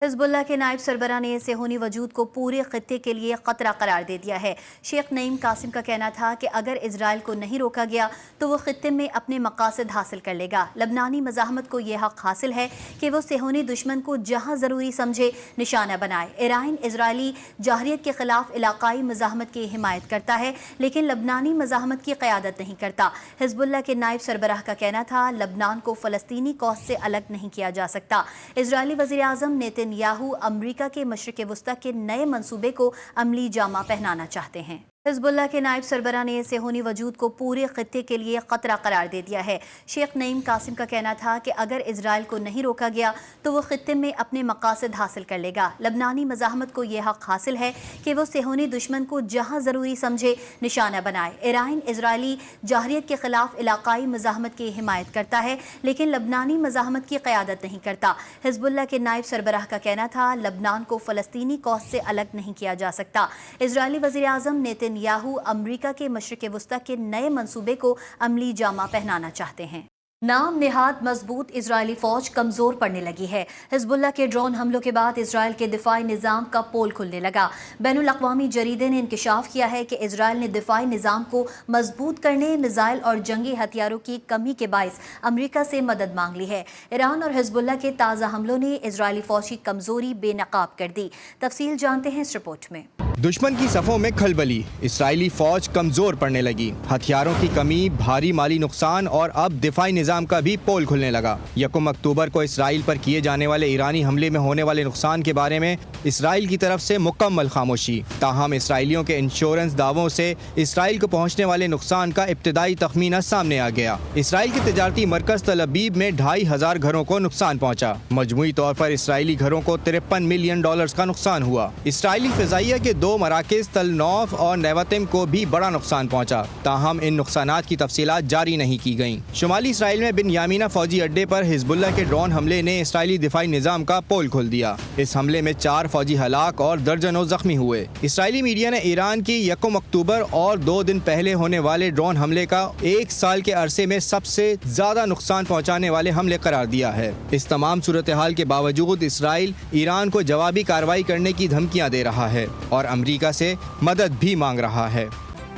Hezbollah के नायब सरबरा ने सेहूनी वजूद को पूरे खत्ते के लिए खतरा करार दे दिया है। शेख नईम कासिम का कहना था कि अगर इजराइल को नहीं रोका गया तो वो खत्ते में अपने मकासद हासिल कर लेगा। लबनानी मज़ाहमत को यह हक हासिल है कि वो सेहूनी दुश्मन को जहाँ ज़रूरी समझे निशाना बनाए। ईरान इजरायली जाहरियत के खिलाफ इलाकाई मज़ाहमत की हिमायत करता है, लेकिन लबनानी मज़ाहमत की क़यादत नहीं करता। हिजबुल्लाह के नायब सरबराह का कहना था, लबनान को फ़लस्तीनी कौस से अलग नहीं किया जा सकता। इजरायली वज़ीर आज़म नेतन्याहू अमरीका के मशरिक़ वस्ता के नए मंसूबे को अमली जामा पहनाना चाहते हैं। हिजबुल्लाह के नायब सरबरा ने सेहूनी वजूद को पूरे खत्ते के लिए खतरा करार दे दिया है। शेख नईम कासिम का कहना था कि अगर इजराइल को नहीं रोका गया तो वो खत्ते में अपने मकासद हासिल कर लेगा। लबनानी मज़ाहमत को यह हक हासिल है कि वो सेहूनी दुश्मन को जहाँ ज़रूरी समझे निशाना बनाए। ईरान इजरायली जाहरियत के खिलाफ इलाकाई मज़ाहमत की हिमायत करता है, लेकिन लबनानी मज़ाहमत की क़यादत नहीं करता। हिजबुल्लाह के नायब सरबराह का कहना था, लबनान को फ़लस्तीनी कौस से अलग नहीं किया जा सकता। इजरायली वज़ीर आज़म नेतन्याहू अमरीका के मशरिक़ वस्ता के नए मंसूबे को अमली जामा पहनाना चाहते हैं। नाम निहात मजबूत इजरायली फौज कमजोर पड़ने लगी है। हिजबुल्लाह के ड्रोन हमलों के बाद इजराइल के दिफाई निज़ाम का पोल खुलने लगा। बैनुल अक़वामी जरीदे ने इंकशाफ किया है कि इजराइल ने दिफाई निज़ाम को मजबूत करने, मिसाइल और जंगी हथियारों की कमी के बायस अमरीका से मदद मांग ली है। ईरान और हिजबुल्लाह के ताज़ा हमलों ने इजरायली फौज की कमजोरी बेनकाब कर दी। तफसील जानते हैं इस रिपोर्ट में। दुश्मन की सफ़ों में खलबली, इसराइली फौज कमज़ोर पड़ने लगी। हथियारों की कमी, भारी माली नुकसान और अब दिफाई निज़ाम का भी पोल खुलने लगा। 1 अक्टूबर को इसराइल पर किए जाने वाले ईरानी हमले में होने वाले नुकसान के बारे में इसराइल की तरफ से मुकम्मल खामोशी। ताहम इसराइलियों के इंश्योरेंस दावों से इसराइल को पहुँचने वाले नुकसान का इब्तदाई तखमीना सामने आ गया। इसराइल के तजारती मरकज़ तल अबीब में 2500 घरों को नुकसान पहुँचा। मजमूई तौर पर इसराइली घरों को $53 मिलियन का नुकसान हुआ। इसराइली फ़िज़ाइया के 2 मराकिज़ तल नौफ और नेवतिम को भी बड़ा नुकसान पहुंचा। ताहम इन नुकसानात की तफसीलात जारी नहीं की गईं। शुमाली इसराइल में बिन यामीना फौजी अड्डे पर हिजबुल्लाह के ड्रोन हमले ने इसराइली दिफाई निज़ाम का पोल खोल दिया। इस हमले में 4 फौजी हलाक और दर्जनों जख्मी हुए। इसराइली मीडिया ने ईरान की 1 अक्टूबर और 2 दिन पहले होने वाले ड्रोन हमले का 1 साल के अरसे में सबसे ज्यादा नुकसान पहुँचाने वाले हमले करार दिया है। इस तमाम सूरत हाल के बावजूद इसराइल ईरान को जवाबी कार्रवाई करने की धमकियाँ दे रहा है और अमरीका से मदद भी मांग रहा है।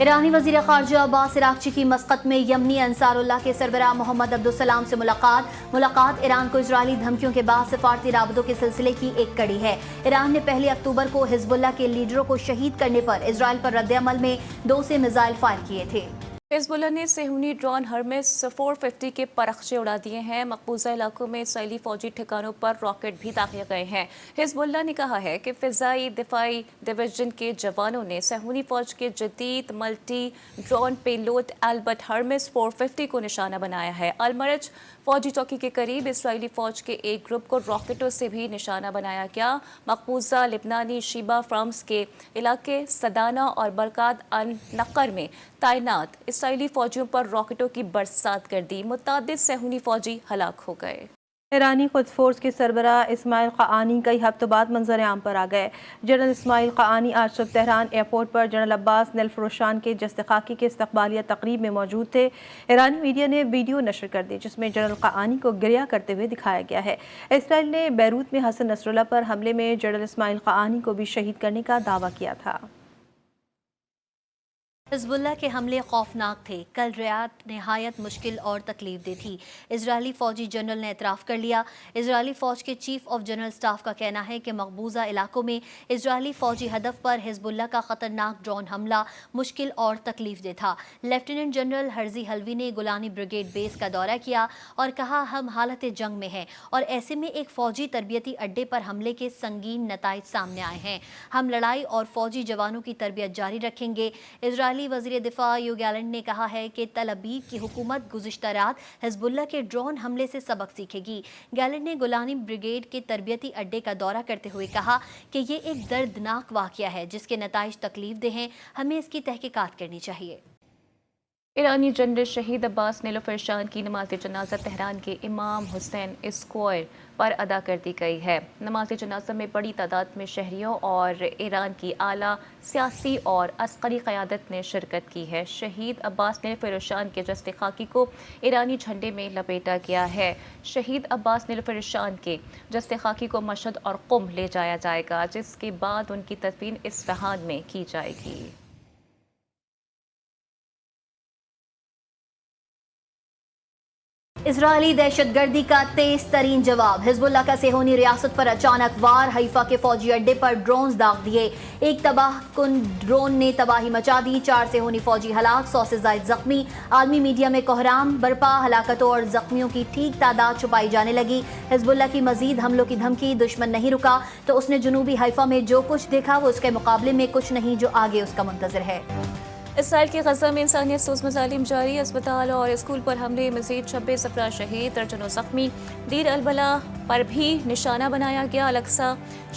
ईरानी वज़ीर ख़ारजा अब्बास इराक़ची की मस्कत में यमनी अंसारुल्लाह के सरबराह मोहम्मद अब्दुस्सलाम से मुलाकात ईरान को इजरायली धमकियों के बाद सफारती राबतों के सिलसिले की एक कड़ी है। ईरान ने 1 अक्टूबर को हिजबुल्लाह के लीडरों को शहीद करने पर इजराइल पर रद्द-ए-अमल में 2 से मिसाइल फायर किए थे। हिजबुल्लाह ने सेहूनी ड्रोन हर्मेस 450 के परखचे उड़ा दिए हैं। मकबूजा इलाकों में इसराइली फौजी ठिकानों पर रॉकेट भी दागे गए हैं। हिजबुल्लाह ने कहा है कि फ़िज़ाई दिफाई डिवीजन के जवानों ने सेहूनी फौज के जदीद multi drone payload Albert Hermès 450 को निशाना बनाया है। अलमरज फौजी चौकी के करीब इसराइली फौज के एक ग्रुप को रॉकेटों से भी निशाना बनाया गया। मकबूजा लिबनानी शीबा फ्राम्स के इलाके सदाना और बरकात अन नक्कर में तैनात इसराइली फौजियों पर रॉकेटों की बरसात कर दी। मुतअद्दिद सेहूनी फौजी हलाक हो गए। ईरानी खुद फोर्स के सरबराह इस्माइल क़ानी कई हफ्तों बाद मंजर आम पर आ गए। जनरल इस्माइल क़ानी आज सुबह तेहरान एयरपोर्ट पर जनरल अब्बास नीलफरोशान के जश्न खाकी के इस्तकबालिया तकरीब में मौजूद थे। ईरानी मीडिया ने वीडियो नशर कर दी जिसमें जनरल क़ानी को गिरिया करते हुए दिखाया गया है। इसराइल ने बैरूत में हसन नसरुल्लाह पर हमले में जनरल इस्माइल क़ानी को भी शहीद करने का दावा किया था। हिजबुल्लाह के हमले खौफनाक थे। कल रात नहायत मुश्किल और तकलीफ दे थी। इजरायली फौजी जनरल ने एतराफ़ कर लिया। इजरायली फ़ौज के चीफ ऑफ जनरल स्टाफ का कहना है कि मकबूजा इलाकों में इजरायली फ़ौजी हदफ पर हिजबुल्लाह का ख़तरनाक ड्रोन हमला मुश्किल और तकलीफ दे था। लेफ्टिनेंट जनरल हर्जी हलवी ने गुलानी ब्रिगेड बेस का दौरा किया और कहा, हम हालत जंग में हैं और ऐसे में एक फ़ौजी तरबियती अड्डे पर हमले के संगीन नताइज सामने आए हैं। हम लड़ाई और फ़ौजी जवानों की तरबियत जारी रखेंगे। इजरायली वज़ीर दिफा यो गैलेंट ने कहा है कि तल अबीब की हुकूमत गुज़िश्ता रात हिजबुल्लाह के ड्रोन हमले से सबक सीखेगी। गैलेंट ने गुलानी ब्रिगेड के तरबियती अड्डे का दौरा करते हुए कहा कि ये एक दर्दनाक वाक़या है जिसके नताइज तकलीफ दे हैं। हमें इसकी तहकीकात करनी चाहिए। ईरानी जनरल शहीद अब्बास नीलफरशान की नमाज जनाजा तेहरान के इमाम हुसैन स्क्वायर پر ادا کر دی گئی ہے۔ نماز جنازہ میں بڑی تعداد میں شہریوں اور ایران کی اعلیٰ سیاسی اور عسکری قیادت نے شرکت کی ہے۔ شہید عباس نیلوفر رشان کے جسد خاکی کو ایرانی جھنڈے میں لپیٹا گیا ہے۔ شہید عباس نیلوفر رشان کے جسد خاکی کو مشہد اور قم لے جایا جائے گا، جس کے بعد ان کی تدفین اصفہان میں کی جائے گی۔ اسرائیلی دہشت گردی کا تیز ترین جواب۔ حزب اللہ کا صہیونی ریاست پر اچانک وار، حیفا کے فوجی اڈے پر ڈرونز داغ دیے۔ ایک تباہ کن ڈرون نے تباہی مچا دی، 4 صہیونی فوجی ہلاک، 100 سے زائد زخمی۔ عالمی میڈیا میں کوہرام برپا، ہلاکتوں اور زخمیوں کی ٹھیک تعداد چھپائی جانے لگی۔ حزب اللہ کی مزید حملوں کی دھمکی، دشمن نہیں رکا تو اس نے جنوبی حیفا میں جو کچھ دیکھا وہ اس کے مقابلے میں کچھ نہیں جو آگے اس کا منتظر ہے۔ اسرائیل کے غزہ میں انسانیت سوز مظالم جاری، اسپتال اور اسکول پر حملے، مزید 26 افراد شہید، درجنوں زخمی۔ دیر البلا پر بھی نشانہ بنایا گیا۔ الاقصی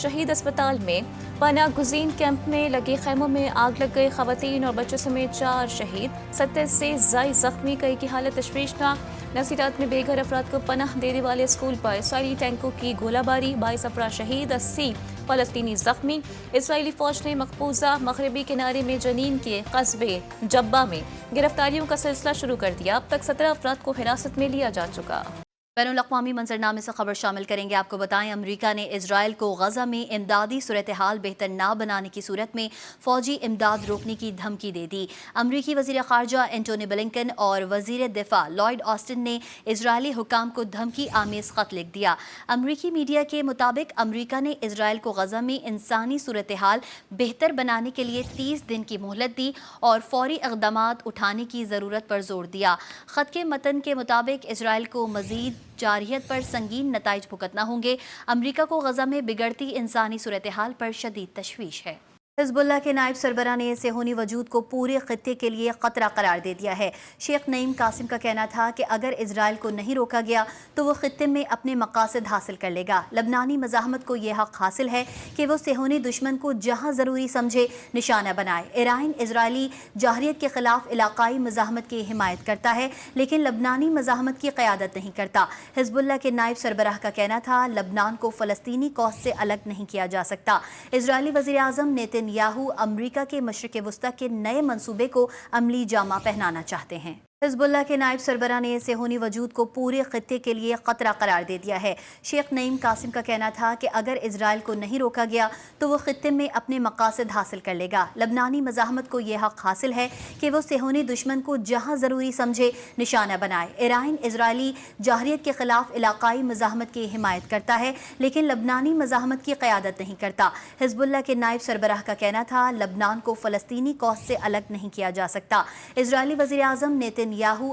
شہید اسپتال میں پناہ گزین کیمپ میں لگے خیموں میں آگ لگ گئی، خواتین اور بچوں سمیت 4 شہید، 70 سے زائد زخمی، کئی کی حالت تشویشناک۔ نصیرات میں بے گھر افراد کو پناہ دینے والے اسکول پر اسرائیلی ٹینکوں کی گولہ باری، 22 افراد شہید، 80 فلسطینی زخمی۔ اسرائیلی فوج نے مقبوضہ مغربی کنارے میں جنین کے قصبے جبہ میں گرفتاریوں کا سلسلہ شروع کر دیا۔ اب تک 17 افراد کو حراست میں لیا جا چکا۔ بین الاقوامی منظرنامے سے خبر شامل کریں گے۔ آپ کو بتائیں، امریکہ نے اسرائیل کو غزہ میں امدادی صورتحال بہتر نہ بنانے کی صورت میں فوجی امداد روکنے کی دھمکی دے دی۔ امریکی وزیر خارجہ اینٹونی بلنکن اور وزیر دفاع لائیڈ آسٹن نے اسرائیلی حکام کو دھمکی آمیز خط لکھ دیا۔ امریکی میڈیا کے مطابق امریکہ نے اسرائیل کو غزہ میں انسانی صورتحال بہتر بنانے کے لیے 30 دن کی مہلت دی اور فوری اقدامات اٹھانے کی ضرورت پر زور دیا۔ خط کے متن کے مطابق اسرائیل کو مزید جارحیت پر سنگین نتائج بھگتنا ہوں گے۔ امریکہ کو غزہ میں بگڑتی انسانی صورتحال پر شدید تشویش ہے۔ حزب اللہ کے نائب سربراہ نے صہیونی وجود کو پورے خطے کے لیے خطرہ قرار دے دیا ہے۔ شیخ نعیم قاسم کا کہنا تھا کہ اگر اسرائیل کو نہیں روکا گیا تو وہ خطے میں اپنے مقاصد حاصل کر لے گا۔ لبنانی مزاحمت کو یہ حق حاصل ہے کہ وہ صہیونی دشمن کو جہاں ضروری سمجھے نشانہ بنائے۔ ایران اسرائیلی جارحیت کے خلاف علاقائی مزاحمت کی حمایت کرتا ہے لیکن لبنانی مزاحمت کی قیادت نہیں کرتا۔ حزب اللہ کے نائب سربراہ کا کہنا تھا لبنان کو فلسطینی کوس سے الگ نہیں کیا جا سکتا۔ اسرائیلی وزیر اعظم نیتن امریکہ کے مشرق وسطی کے نئے منصوبے کو عملی جامہ پہنانا چاہتے ہیں۔ حزب اللہ کے نائب سربراہ نے صہیونی وجود کو پورے خطے کے لیے خطرہ قرار دے دیا ہے۔ شیخ نعیم قاسم کا کہنا تھا کہ اگر اسرائیل کو نہیں روکا گیا تو وہ خطے میں اپنے مقاصد حاصل کر لے گا۔ لبنانی مزاحمت کو یہ حق حاصل ہے کہ وہ صہیونی دشمن کو جہاں ضروری سمجھے نشانہ بنائے۔ ایران اسرائیلی جارحیت کے خلاف علاقائی مزاحمت کی حمایت کرتا ہے لیکن لبنانی مزاحمت کی قیادت نہیں کرتا۔ حزب اللہ کے نائب سربراہ کا کہنا تھا لبنان کو فلسطینی کوس سے الگ نہیں کیا جا سکتا۔ اسرائیلی وزیر اعظم نیتن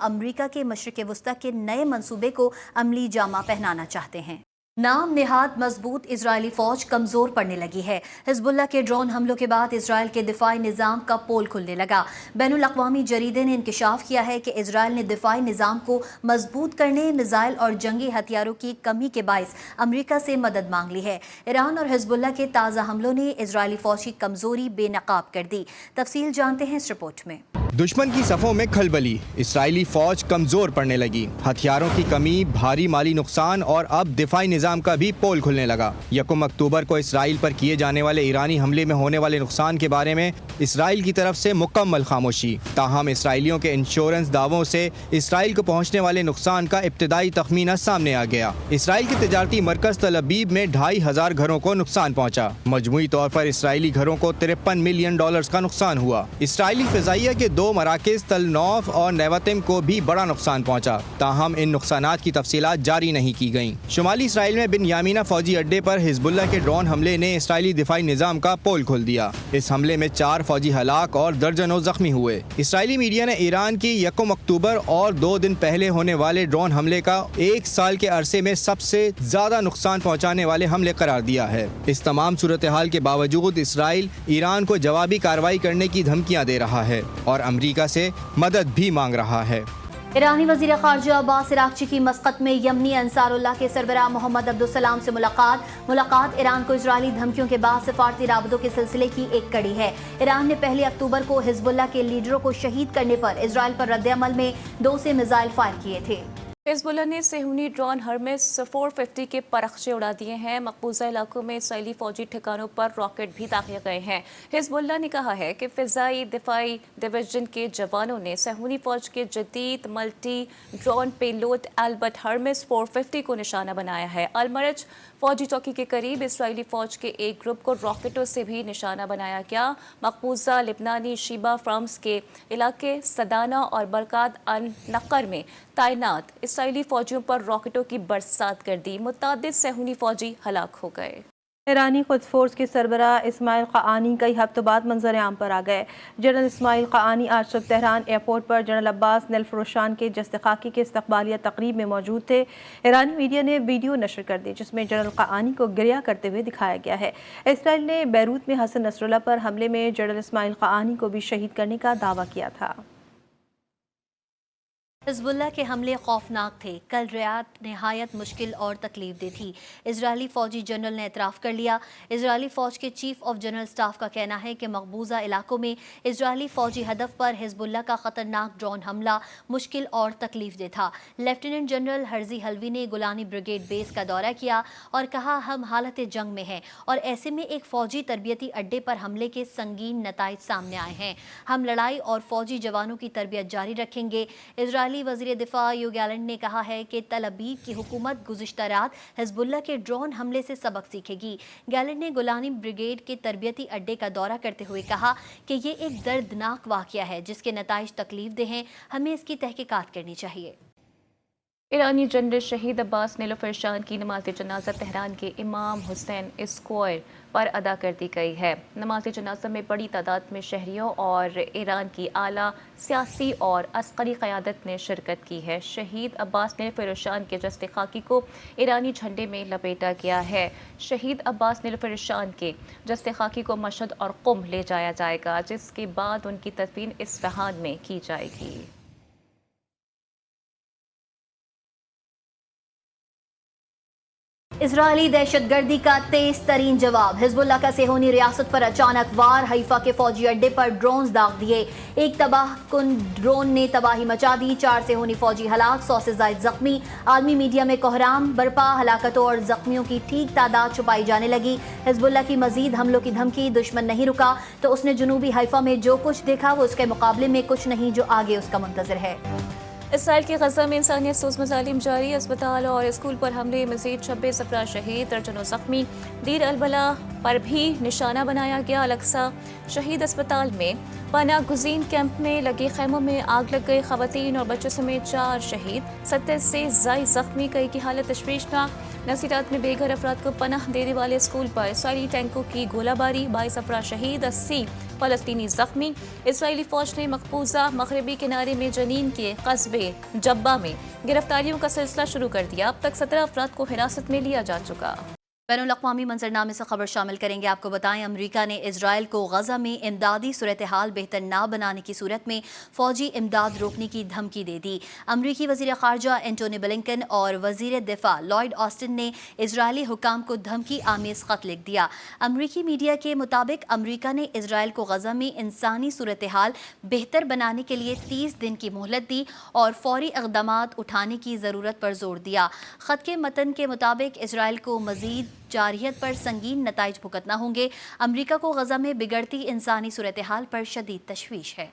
امریکہ کے مشرق وسطی کے نئے منصوبے کو عملی جامہ پہنانا چاہتے ہیں۔ نام نہاد مضبوط اسرائیلی فوج کمزور پڑنے لگی ہے۔ حزب اللہ کے ڈرون حملوں کے بعد اسرائیل کے دفاعی نظام کا پول کھلنے لگا۔ بین الاقوامی جریدے نے انکشاف کیا ہے کہ اسرائیل نے دفاعی نظام کو مضبوط کرنے، میزائل اور جنگی ہتھیاروں کی کمی کے باعث امریکہ سے مدد مانگ لی ہے۔ ایران اور حزب اللہ کے تازہ حملوں نے اسرائیلی فوج کی کمزوری بے نقاب کر دی۔ تفصیل جانتے ہیں اس رپورٹ میں۔ دشمن کی صفوں میں کھلبلی، اسرائیلی فوج کمزور پڑنے لگی، ہتھیاروں کی کمی، بھاری مالی نقصان اور اب دفاعی نظام کا بھی پول کھلنے لگا۔ 1 اکتوبر کو اسرائیل پر کیے جانے والے ایرانی حملے میں ہونے والے نقصان کے بارے میں اسرائیل کی طرف سے مکمل خاموشی، تاہم اسرائیلیوں کے انشورنس دعووں سے اسرائیل کو پہنچنے والے نقصان کا ابتدائی تخمینہ سامنے آ گیا۔ اسرائیل کے تجارتی مرکز تل ابیب میں 2500 گھروں کو نقصان پہنچا۔ مجموعی طور پر اسرائیلی گھروں کو $53 ملین کا نقصان ہوا۔ اسرائیلی فضائیہ کے 2 مراکز تل نوف اور نیوتم کو بھی بڑا نقصان پہنچا، تاہم ان نقصانات کی تفصیلات جاری نہیں کی گئیں۔ شمالی اسرائیل میں بن یامینہ فوجی اڈے پر حزب اللہ کے ڈرون حملے نے اسرائیلی دفاعی نظام کا پول کھول دیا۔ اس حملے میں 4 فوجی ہلاک اور درجنوں زخمی ہوئے۔ اسرائیلی میڈیا نے ایران کی 1 اکتوبر اور 2 دن پہلے ہونے والے ڈرون حملے کا 1 سال کے عرصے میں سب سے زیادہ نقصان پہنچانے والے حملے قرار دیا ہے۔ اس تمام صورتحال کے باوجود اسرائیل ایران کو جوابی کارروائی کرنے کی دھمکیاں دے رہا ہے اور امریکہ سے مدد بھی مانگ رہا ہے۔ ایرانی وزیر خارجہ عباس عراقچی کی مسقط میں یمنی انصار اللہ کے سربراہ محمد عبدالسلام سے ملاقات ایران کو اسرائیلی دھمکیوں کے بعد سفارتی رابطوں کے سلسلے کی ایک کڑی ہے۔ ایران نے 1 اکتوبر کو حزب اللہ کے لیڈروں کو شہید کرنے پر اسرائیل پر رد عمل میں 2 سے میزائل فائر کیے تھے۔ हिजबुल्लाह ने सेहूनी ड्रोन हर्मेस 450 के परखचे उड़ा दिए हैं। मकबूजा इलाकों में इसराइली फौजी ठिकानों पर रॉकेट भी दागे गए हैं। हिजबुल्लाह ने कहा है कि फिजाई दिफाई डिवीजन के जवानों ने सेहूनी फौज के जदीद multi drone payload Albert Hermès 450 को निशाना बनाया है। अलमरज फौजी चौकी के करीब इसराइली फौज के एक ग्रुप को रॉकेटों से भी निशाना बनाया गया। मकबूजा लिबनानी शीबा फ्राम्स के इलाके सदाना और बरकात अल नक्कर में तैनात इसराइली फौजियों पर रॉकेटों की बरसात कर दी। मुतअद्दिद सेहूनी फौजी हलाक हो गए। ईरानी खुद फोर्स के सरबराह इस्माइल क़ाआनी कई हफ्तों बाद मंजर आम पर आ गए। जनरल इस्माइल क़ाआनी आज सुबह तेहरान एयरपोर्ट पर जनरल अब्बास नेलफरोशान के जश्न खाकी के इस्तकबालिया तकरीब में मौजूद थे। ईरानी मीडिया ने वीडियो नशर कर दी जिसमें जनरल क़ाआनी को गिरिया करते हुए दिखाया गया है। इसराइल ने बैरूत में हसन नसरुल्लाह पर हमले में जनरल इस्माइल क़ाआनी को भी शहीद करने का दावा किया था। हिजबुल्लाह के हमले खौफनाक थे। कल रात नहायत मुश्किल और तकलीफ दे थी। इजरायली फौजी जनरल ने एतराफ़ कर लिया। इजरायली फ़ौज के चीफ ऑफ जनरल स्टाफ का कहना है कि मकबूजा इलाकों में इजरायली फ़ौजी हदफ पर हिजबुल्लाह का ख़तरनाक ड्रोन हमला मुश्किल और तकलीफ दे था। लेफ्टिनेंट जनरल हर्जी हलवी ने गुलानी ब्रिगेड बेस का दौरा किया और कहा, हम हालत जंग में हैं और ऐसे में एक फ़ौजी तरबियती अड्डे पर हमले के संगीन नताइज सामने आए हैं। हम लड़ाई और फ़ौजी जवानों की तरबियत जारी रखेंगे। इजरायली वज़ीर दिफा यो गैलेंट ने कहा है कि तल अबीब की हुकूमत गुज़िश्ता रात हिजबुल्लाह के ड्रोन हमले से सबक सीखेगी। गैलेंट ने गुलानी ब्रिगेड के तरबियती अड्डे का दौरा करते हुए कहा कि ये एक दर्दनाक वाक़या है जिसके नताइज तकलीफ दे हैं। हमें इसकी तहकीकात करनी चाहिए। ईरानी जनरल शहीद अब्बास नेलफरशान की नमाज जनाजा तेहरान के इमाम हुसैन स्क्वायर पर अदा कर दी गई है। नमाज जनाजा में बड़ी तादाद में शहरियों और ईरान की आला सियासी और अस्करी क़यादत ने शिरकत की है। शहीद अब्बास नेलफरशान के जस्ते खाकी को ईरानी झंडे में लपेटा गया है। शहीद अब्बास नेलफरशान के जस्ते खाकी को मशहद और कुम ले जाया जाएगा, जिसके बाद उनकी तदफीन इस्फहान में की जाएगी। इजरायली दहशतगर्दी का तेज तरीन जवाब। हिजबुल्लाह का सेहोनी रियासत पर अचानक वार। हैफा के फौजी अड्डे पर ड्रोन्स दाग दिए। एक तबाह कुन ड्रोन ने तबाही मचा दी। 4 सेहोनी फौजी हलाक, 100 से ज्यादा जख्मी। आलमी मीडिया में कोहराम बरपा। हलाकतों और जख्मियों की ठीक तादाद छुपाई जाने लगी। हिजबुल्लाह की मजीद हमलों की धमकी। दुश्मन नहीं रुका तो उसने जनूबी हैफा में जो कुछ देखा वो उसके मुकाबले में कुछ नहीं जो आगे उसका मुंतजर है। इसराइल के गजा में इंसानियत सोज मजालिम जारी। अस्पताल और स्कूल पर हमले, मजीद 26 अफराद शहीद, दर्जनों जख्मी। दीर अलबला पर भी निशाना बनाया गया। अलक्सा शहीद अस्पताल में पनाह गुज़ीन कैंप में लगे खैमों में आग लग गई। ख़वातीन और बच्चों समेत 4 शहीद, 70 से ज़ायद जख्मी। कई की हालत तशवीशनाक। नसीरात में बेघर अफराद को पनाह देने वाले स्कूल पर इसराइली टैंकों की गोलाबारी, 22 अफराद शहीद, 80 फ़लस्तीनी जख्मी। इसराइली फ़ौज ने मकबूजा मगरबी किनारे में जनीन के कस्बे जब्बा में गिरफ्तारियों का सिलसिला शुरू कर दिया। अब तक 17 अफराद को हिरासत में लिया जा चुका। बैनुल-अक़वामी मंजरनामे से खबर शामिल करेंगे। आपको बताएं, अमरीका ने इजराइल को गजा में इमदादी सूरत हाल बेहतर ना बनाने की सूरत में फौजी इमदाद रोकने की धमकी दे दी। अमरीकी वज़ीर ख़ारजा एंटोनी ब्लिंकन और वज़ीर दिफा लॉयड ऑस्टिन ने इजरायली हुकाम को धमकी आमेज़ ख़त लिख दिया। अमरीकी मीडिया के मुताबिक अमरीका ने इजराइल को गजा में इंसानी सूरत हाल बेहतर बनाने के लिए 30 दिन की मोहलत दी और फौरी इक़दामात उठाने की ज़रूरत पर जोर दिया। ख़त के मतन के मुताबिक इजराइल को मज़ीद जारहियत पर संगीन नताइज भुगतना होंगे। अमरीका को गजा में बिगड़ती इंसानी सूरत हाल पर शदीद तशवीश है।